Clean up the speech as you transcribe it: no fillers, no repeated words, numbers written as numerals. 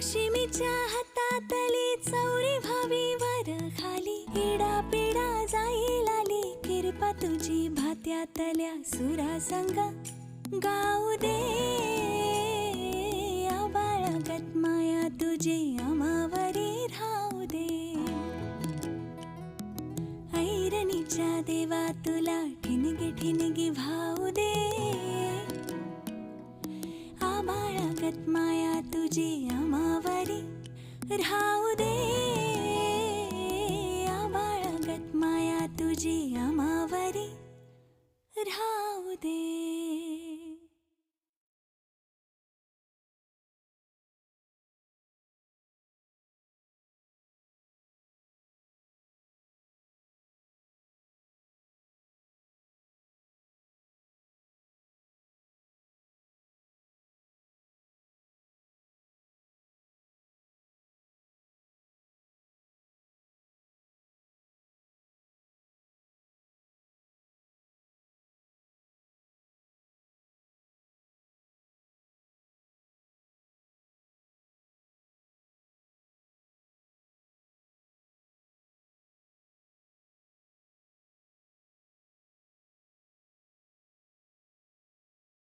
लक्ष्मीच्या हातातली चौरी व्हावी वर खाली, इडा पिडा जाईल आली, किरपा तुझी भात्यातल्या सुरा संग गाऊ दे. आबाळगत माया तुझी आम्हावरी राहू दे. ऐरणीच्या देवा तुला ठिणगी ठिणगी भाऊ दे. आबाळगत माया तुझी आम्हावरी राहू दे. आबाळगत माया तुझी आम्हावरी राहू दे.